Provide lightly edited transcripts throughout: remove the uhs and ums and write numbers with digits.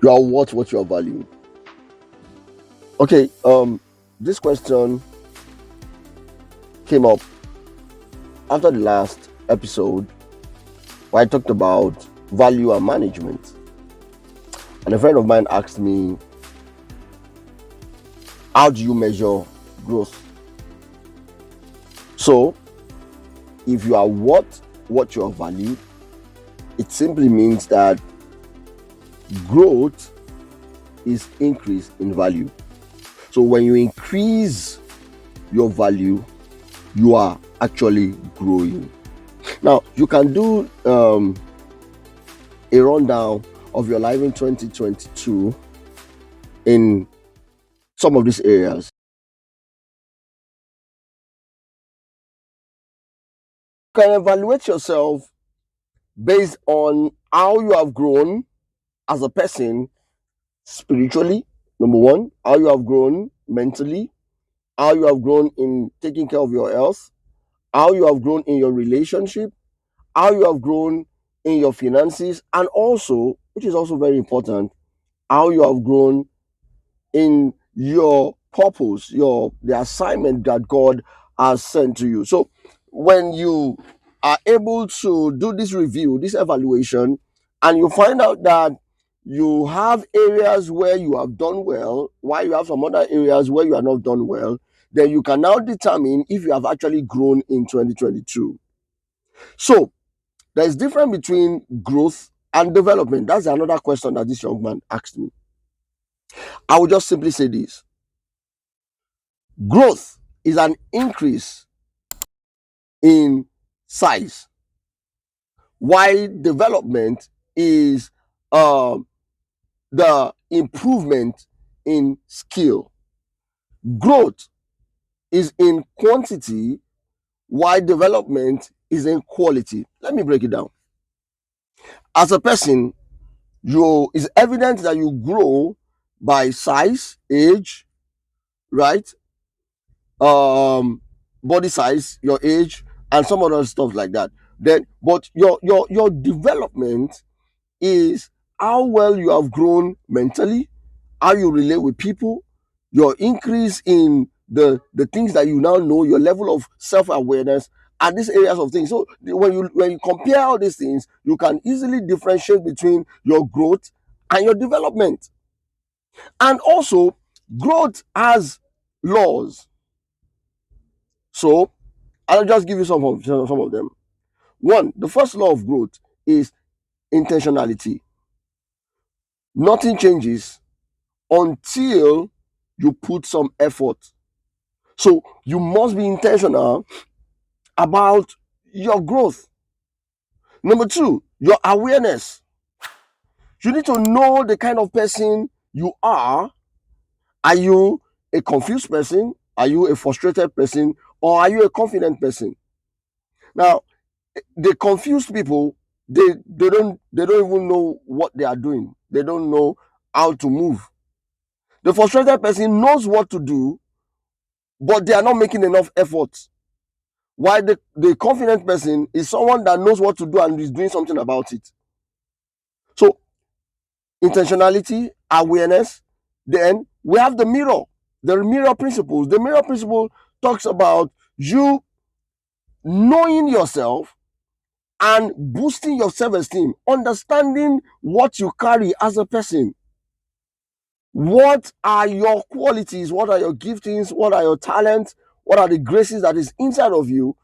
You are what you are valuing. Okay, this question came up after the last episode where I talked about value and management. And a friend of mine asked me, how do you measure growth? So, if you are what you are valued, it simply means that growth is increase in value. So when you increase your value, you are actually growing. Now, you can do a rundown of your life in 2022 in some of these areas. You can evaluate yourself based on how you have grown as a person spiritually, number one, how you have grown mentally, how you have grown in taking care of your health, how you have grown in your relationship, how you have grown in your finances, and also, which is also very important, how you have grown in your purpose, the assignment that God has sent to you. So when you are able to do this review, this evaluation, and you find out that you have areas where you have done well, while you have some other areas where you are not done well, then you can now determine if you have actually grown in 2022. So there's difference between growth and development. That's another question that this young man asked me. I will just simply say this: growth is an increase in size, while development is the improvement in skill. Growth is in quantity, while development is in quality. Let me break it down. As a person, it's evident that you grow by size, age, right? Body size, your age, and some other stuff like that. Then, but your development is how well you have grown mentally, how you relate with people, your increase in the things that you now know, your level of self-awareness, and these areas of things. So when you compare all these things, you can easily differentiate between your growth and your development. And also, growth has laws. So I'll just give you some of them. One, the first law of growth is intentionality. Nothing changes until you put some effort. So you must be intentional about your growth. Number two, your awareness. You need to know the kind of person you are. Are you a confused person? Are you a frustrated person? Or are you a confident person? Now, the confused people, they don't even know what they are doing. They don't know how to move. The frustrated person knows what to do, but they are not making enough effort. While the confident person is someone that knows what to do and is doing something about it. So intentionality, awareness. Then we have the mirror principles. The mirror principle talks about you knowing yourself and boosting your self-esteem, understanding what you carry as a person. What are your qualities? What are your giftings? What are your talents? What are the graces that is inside of you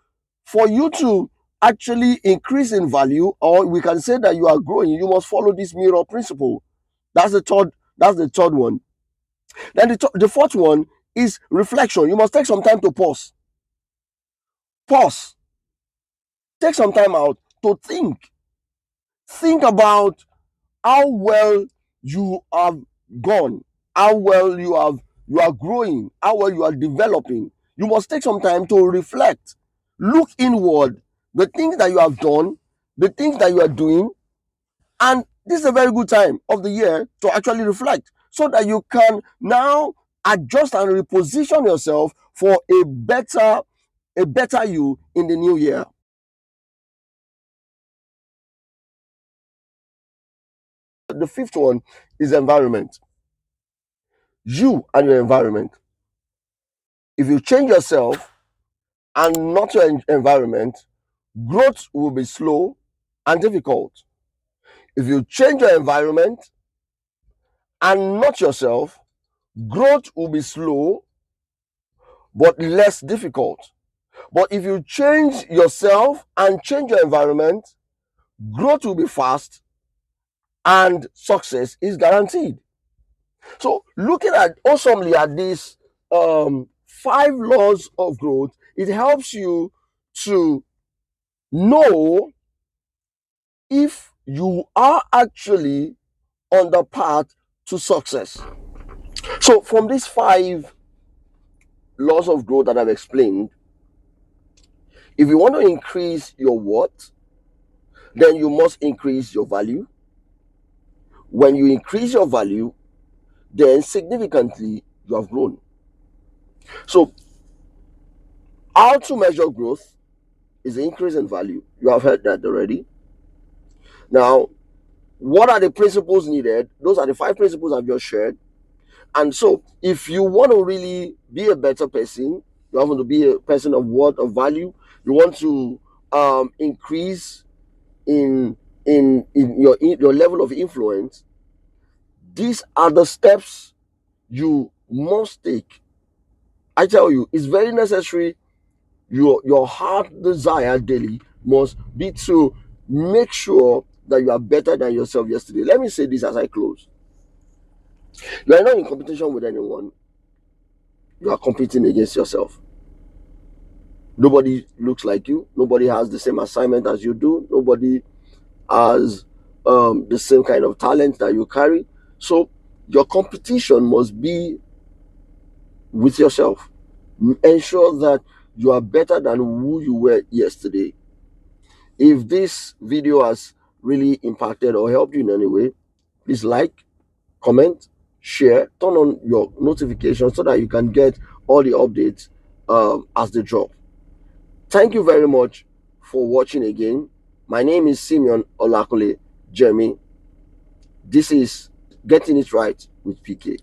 for you to actually increase in value? Or we can say that you are growing, you must follow this mirror principle. That's the third one. Then the fourth one is reflection. You must take some time to pause, take some time out to think about how well you have gone, how well you are growing, how well you are developing. You must take some time to reflect, look inward, the things that you have done, the things that you are doing. And this is a very good time of the year to actually reflect so that you can now adjust and reposition yourself for a better you in the new year. The fifth one is environment. You and your environment. If you change yourself and not your environment, growth will be slow and difficult. If you change your environment and not yourself, growth will be slow but less difficult. But if you change yourself and change your environment, growth will be fast and success is guaranteed. So, looking at awesomely at these 5 laws of growth, it helps you to know if you are actually on the path to success. So, from these 5 laws of growth that I've explained, if you want to increase your worth, then you must increase your value. When you increase your value, then significantly you have grown. So, how to measure growth is the increase in value. You have heard that already. Now, what are the principles needed? Those are the 5 principles I've just shared. And so, if you want to really be a better person, you want to be a person of worth, of value, you want to increase in your level of influence, these are the steps you must take. I tell you, it's very necessary. Your heart desire daily must be to make sure that you are better than yourself yesterday. Let me say this as I close. You are not in competition with anyone. You are competing against yourself. Nobody looks like you. Nobody has the same assignment as you do. Nobody has the same kind of talent that you carry. So your competition must be with yourself. Ensure that you are better than who you were yesterday. If this video has really impacted or helped you in any way, please like, comment, share, turn on your notifications so that you can get all the updates as they drop. Thank you very much for watching again. My name is Simeon Olakole Jeremy. This is Getting It Right with PK.